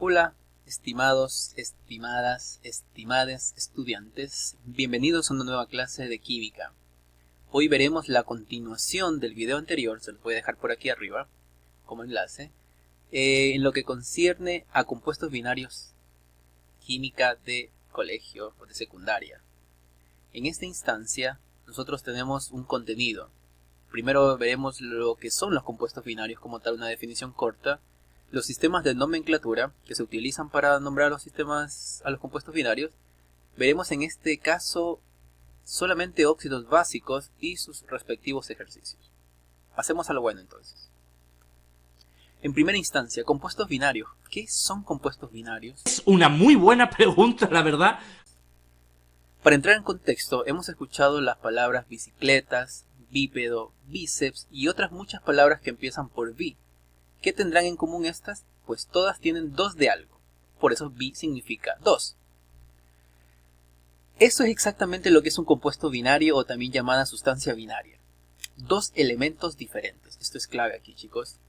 Hola, estimados, estimadas, estimades estudiantes, bienvenidos a una nueva clase de química. Hoy veremos la continuación del video anterior, se los voy a dejar por aquí arriba como enlace, en lo que concierne a compuestos binarios, química de colegio o de secundaria. En esta instancia nosotros tenemos un contenido. Primero veremos lo que son los compuestos binarios como tal, una definición corta. Los sistemas de nomenclatura que se utilizan para nombrar a los compuestos binarios. Veremos en este caso solamente óxidos básicos y sus respectivos ejercicios. Pasemos a lo bueno entonces. En primera instancia, compuestos binarios. ¿Qué son compuestos binarios? Es una muy buena pregunta, la verdad. Para entrar en contexto, hemos escuchado las palabras bicicletas, bípedo, bíceps y otras muchas palabras que empiezan por bi. ¿Qué tendrán en común estas? Pues todas tienen dos de algo. Por eso bi significa dos. Eso es exactamente lo que es un compuesto binario o también llamada sustancia binaria. Dos elementos diferentes. Esto es clave aquí, chicos.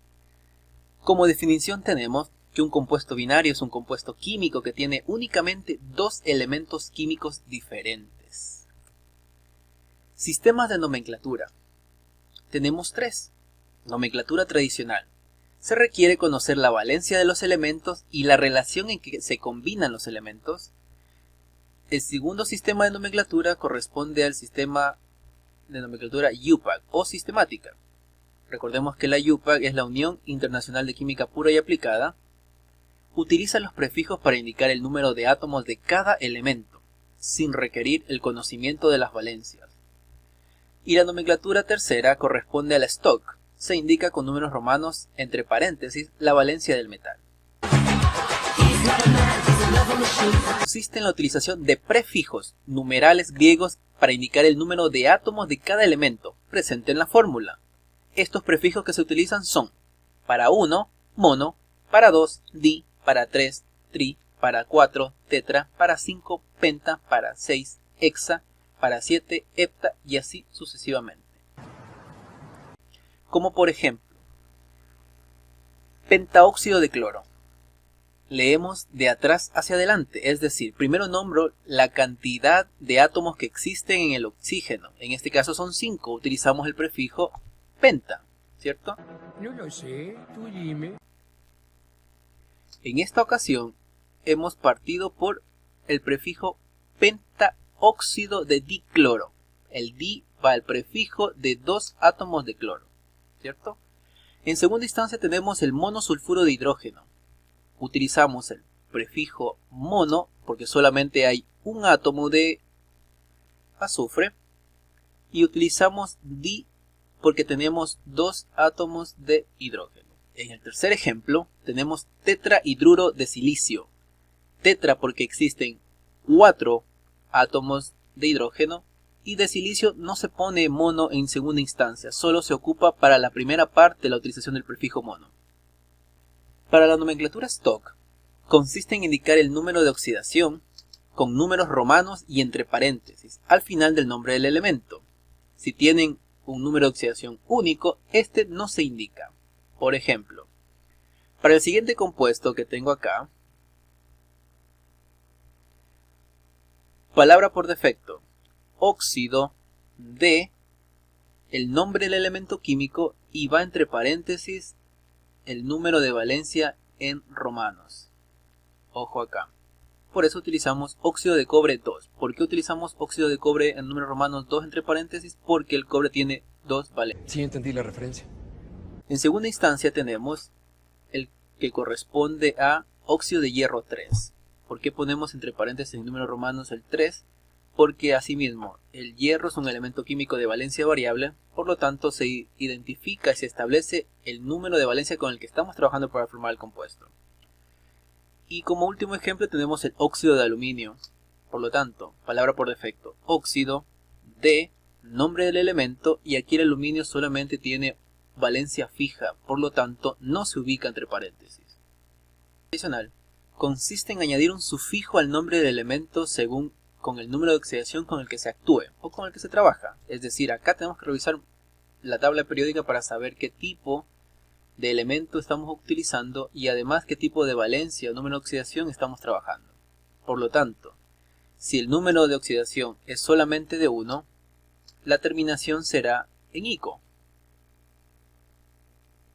Como definición tenemos que un compuesto binario es un compuesto químico que tiene únicamente dos elementos químicos diferentes. Sistemas de nomenclatura. Tenemos tres. Nomenclatura tradicional. Se requiere conocer la valencia de los elementos y la relación en que se combinan los elementos. El segundo sistema de nomenclatura corresponde al sistema de nomenclatura UPAC o sistemática. Recordemos que la UPAC es la Unión Internacional de Química Pura y Aplicada. Utiliza los prefijos para indicar el número de átomos de cada elemento, sin requerir el conocimiento de las valencias. Y la nomenclatura tercera corresponde a la STOCK. Se indica con números romanos, entre paréntesis, la valencia del metal. Consiste en la utilización de prefijos, numerales griegos, para indicar el número de átomos de cada elemento presente en la fórmula. Estos prefijos que se utilizan son: para 1, mono; para 2, di; para 3, tri; para 4, tetra; para 5, penta; para 6, hexa; para 7, hepta, y así sucesivamente. Como por ejemplo, pentaóxido de cloro. Leemos de atrás hacia adelante, es decir, primero nombro la cantidad de átomos que existen en el oxígeno. En este caso son 5, utilizamos el prefijo penta, ¿cierto? No lo sé, tú dime. En esta ocasión hemos partido por el prefijo pentaóxido de dicloro. El di va al prefijo de 2 átomos de cloro, ¿cierto? En segunda instancia tenemos el monosulfuro de hidrógeno. Utilizamos el prefijo mono porque solamente hay un átomo de azufre. Y utilizamos di porque tenemos 2 átomos de hidrógeno. En el tercer ejemplo tenemos tetrahidruro de silicio. Tetra porque existen 4 átomos de hidrógeno. Y de silicio no se pone mono en segunda instancia, solo se ocupa para la primera parte la utilización del prefijo mono. Para la nomenclatura STOCK, consiste en indicar el número de oxidación con números romanos y entre paréntesis al final del nombre del elemento. Si tienen un número de oxidación único, este no se indica. Por ejemplo, para el siguiente compuesto que tengo acá, palabra por defecto, óxido de el nombre del elemento químico y va entre paréntesis el número de valencia en romanos. Ojo acá. Por eso utilizamos óxido de cobre 2. ¿Por qué utilizamos óxido de cobre en números romanos 2 entre paréntesis? Porque el cobre tiene 2 valencias. Sí, entendí la referencia. En segunda instancia tenemos el que corresponde a óxido de hierro 3. ¿Por qué ponemos entre paréntesis en números romanos el 3? Porque asimismo el hierro es un elemento químico de valencia variable, por lo tanto se identifica y se establece el número de valencia con el que estamos trabajando para formar el compuesto. Y como último ejemplo tenemos el óxido de aluminio. Por lo tanto, palabra por defecto, óxido de nombre del elemento, y aquí el aluminio solamente tiene valencia fija, por lo tanto no se ubica entre paréntesis. Adicional, consiste en añadir un sufijo al nombre del elemento según con el número de oxidación con el que se actúe o con el que se trabaja. Es decir, acá tenemos que revisar la tabla periódica para saber qué tipo de elemento estamos utilizando y además qué tipo de valencia o número de oxidación estamos trabajando. Por lo tanto, si el número de oxidación es solamente de 1, la terminación será en ico,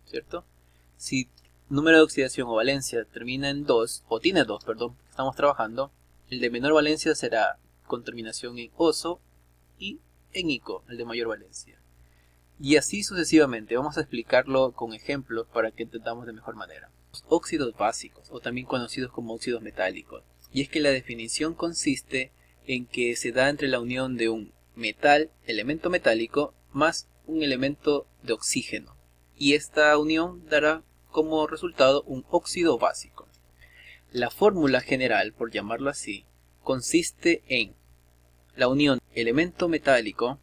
¿cierto? Si número de oxidación o valencia termina en 2, o tiene 2, perdón, estamos trabajando, el de menor valencia será con terminación en oso y en ico, el de mayor valencia. Y así sucesivamente. Vamos a explicarlo con ejemplos para que entendamos de mejor manera. Los óxidos básicos, o también conocidos como óxidos metálicos. Y es que la definición consiste en que se da entre la unión de un metal, elemento metálico, más un elemento de oxígeno. Y esta unión dará como resultado un óxido básico. La fórmula general, por llamarlo así, consiste en la unión elemento metálico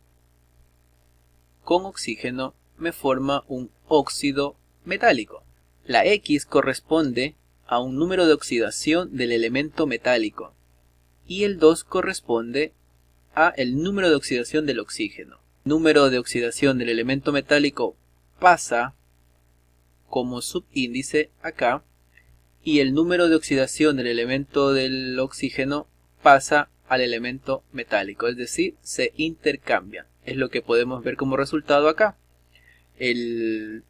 con oxígeno me forma un óxido metálico. La X corresponde a un número de oxidación del elemento metálico y el 2 corresponde a el número de oxidación del oxígeno. El número de oxidación del elemento metálico pasa como subíndice acá y el número de oxidación del elemento del oxígeno pasa al elemento metálico, es decir, se intercambian. Es lo que podemos ver como resultado acá. El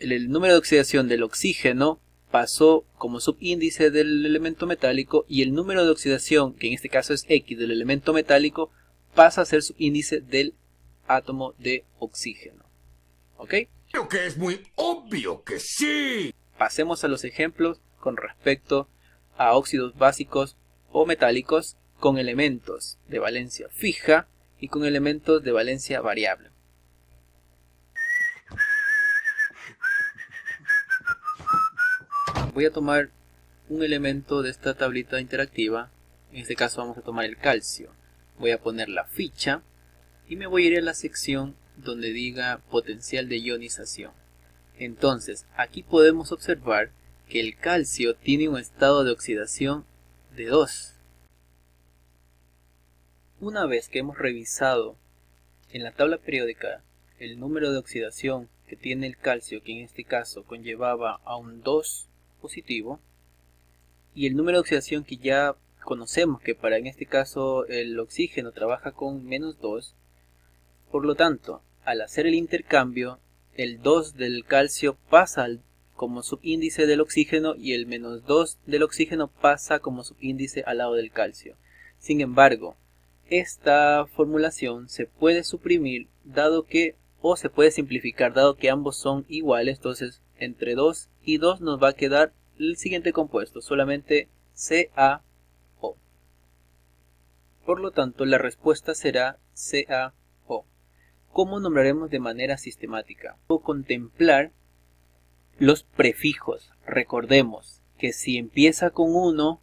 número de oxidación del oxígeno pasó como subíndice del elemento metálico y el número de oxidación, que en este caso es X del elemento metálico, pasa a ser subíndice del átomo de oxígeno. ¿Ok? Creo que es muy obvio que sí. Pasemos a los ejemplos con respecto a óxidos básicos o metálicos con elementos de valencia fija y con elementos de valencia variable. Voy a tomar un elemento de esta tablita interactiva, en este caso vamos a tomar el calcio. Voy a poner la ficha y me voy a ir a la sección donde diga potencial de ionización. Entonces, aquí podemos observar que el calcio tiene un estado de oxidación de 2. Una vez que hemos revisado en la tabla periódica el número de oxidación que tiene el calcio, que en este caso conllevaba a un 2 positivo, y el número de oxidación que ya conocemos que para en este caso el oxígeno trabaja con menos 2, por lo tanto, al hacer el intercambio, el 2 del calcio pasa como subíndice del oxígeno y el menos 2 del oxígeno pasa como subíndice al lado del calcio. Sin embargo, esta formulación se puede suprimir dado que, o se puede simplificar dado que ambos son iguales, entonces entre 2 y 2 nos va a quedar el siguiente compuesto, solamente CaO. Por lo tanto, la respuesta será CaO. ¿Cómo nombraremos de manera sistemática? O contemplar los prefijos. Recordemos que si empieza con 1,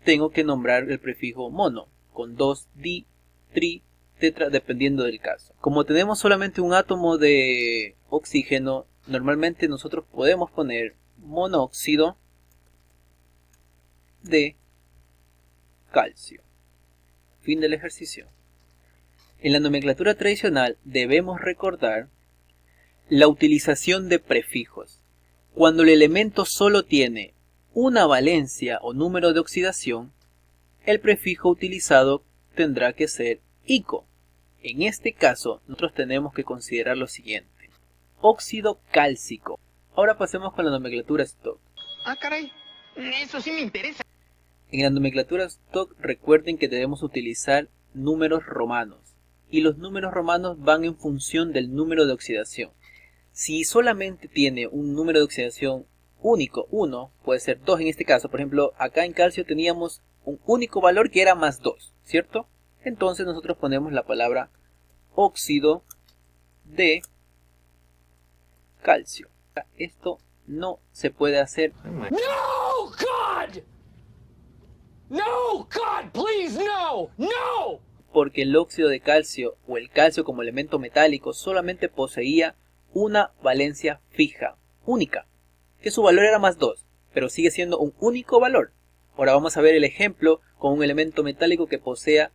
tengo que nombrar el prefijo mono, con 2, di, tri, tetra, dependiendo del caso. Como tenemos solamente un átomo de oxígeno, normalmente nosotros podemos poner monóxido de calcio. Fin del ejercicio. En la nomenclatura tradicional debemos recordar la utilización de prefijos. Cuando el elemento solo tiene una valencia o número de oxidación, el prefijo utilizado tendrá que ser ico. En este caso, nosotros tenemos que considerar lo siguiente. Óxido cálcico. Ahora pasemos con la nomenclatura stock. Ah, caray, eso sí me interesa. En la nomenclatura stock recuerden que debemos utilizar números romanos. Y los números romanos van en función del número de oxidación. Si solamente tiene un número de oxidación único, 1, puede ser 2 en este caso. Por ejemplo, acá en calcio teníamos un único valor que era más 2, ¿cierto? Entonces nosotros ponemos la palabra óxido de calcio. Esto no se puede hacer. No, God! No, God, please, no, no! Porque el óxido de calcio o el calcio como elemento metálico solamente poseía una valencia fija, única, que su valor era más 2, pero sigue siendo un único valor. Ahora vamos a ver el ejemplo con un elemento metálico que posea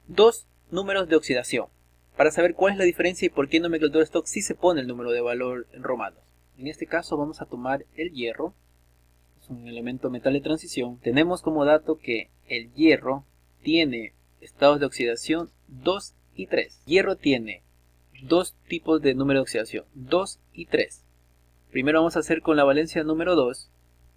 2 números de oxidación, para saber cuál es la diferencia y por qué en nomenclatura stock sí se pone el número de valor en romanos. En este caso vamos a tomar el hierro, es un elemento metal de transición. Tenemos como dato que el hierro tiene estados de oxidación 2 y 3. Hierro tiene dos tipos de número de oxidación, 2 y 3. Primero vamos a hacer con la valencia número 2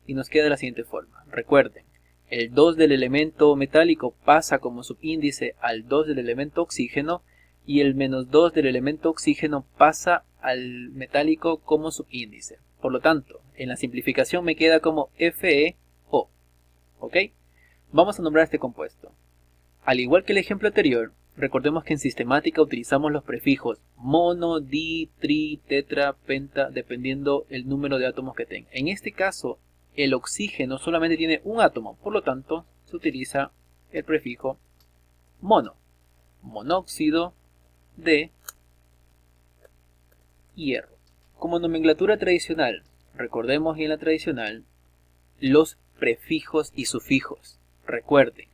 y nos queda de la siguiente forma. Recuerden, el 2 del elemento metálico pasa como subíndice al 2 del elemento oxígeno y el menos 2 del elemento oxígeno pasa al metálico como subíndice. Por lo tanto, en la simplificación me queda como FeO. ¿Ok? Vamos a nombrar este compuesto. Al igual que el ejemplo anterior, recordemos que en sistemática utilizamos los prefijos mono, di, tri, tetra, penta, dependiendo el número de átomos que tenga. En este caso, el oxígeno solamente tiene un átomo, por lo tanto, se utiliza el prefijo mono. Monóxido de hierro. Como nomenclatura tradicional, recordemos en la tradicional los prefijos y sufijos. Recuerden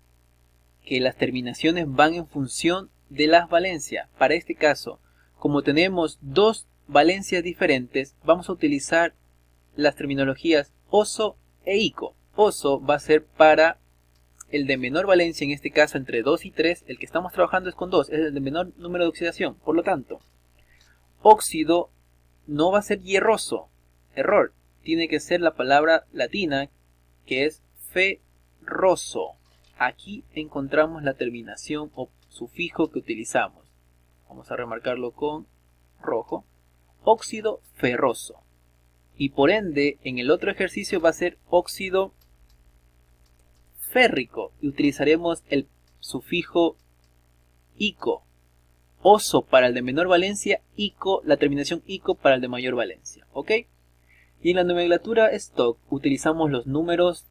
que las terminaciones van en función de las valencias. Para este caso, como tenemos dos valencias diferentes, vamos a utilizar las terminologías oso e ico. Oso va a ser para el de menor valencia, en este caso entre 2 y 3, el que estamos trabajando es con 2, es el de menor número de oxidación. Por lo tanto, óxido no va a ser hierroso. Error. Tiene que ser la palabra latina que es ferroso. Aquí encontramos la terminación o sufijo que utilizamos. Vamos a remarcarlo con rojo. Óxido ferroso. Y por ende, en el otro ejercicio va a ser óxido férrico. Y utilizaremos el sufijo ico. Oso para el de menor valencia, ico, la terminación ico para el de mayor valencia. ¿Ok? Y en la nomenclatura stock utilizamos los números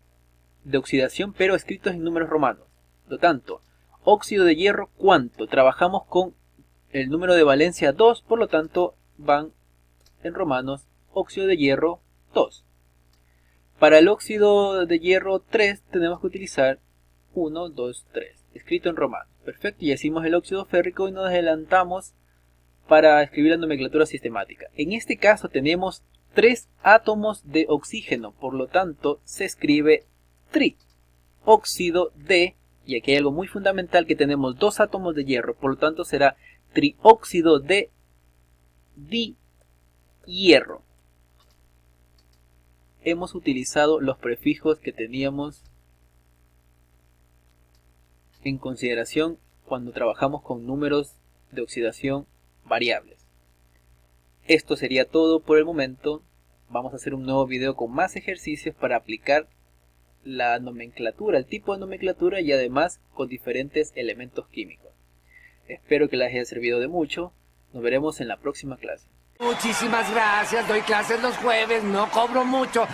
de oxidación, pero escritos en números romanos. Por lo tanto, óxido de hierro, ¿cuánto? Trabajamos con el número de valencia 2, por lo tanto, van en romanos óxido de hierro 2. Para el óxido de hierro 3 tenemos que utilizar 1, 2, 3, escrito en romano. Perfecto, y hicimos el óxido férrico y nos adelantamos para escribir la nomenclatura sistemática. En este caso tenemos 3 átomos de oxígeno, por lo tanto se escribe tri. Óxido de, y aquí hay algo muy fundamental, que tenemos 2 átomos de hierro, por lo tanto será trióxido de dihierro. Hemos utilizado los prefijos que teníamos en consideración cuando trabajamos con números de oxidación variables. Esto sería todo por el momento. Vamos a hacer un nuevo video con más ejercicios para aplicar la nomenclatura, el tipo de nomenclatura y además con diferentes elementos químicos. Espero que les haya servido de mucho. Nos veremos en la próxima clase. Muchísimas gracias, doy clases los jueves, no cobro mucho.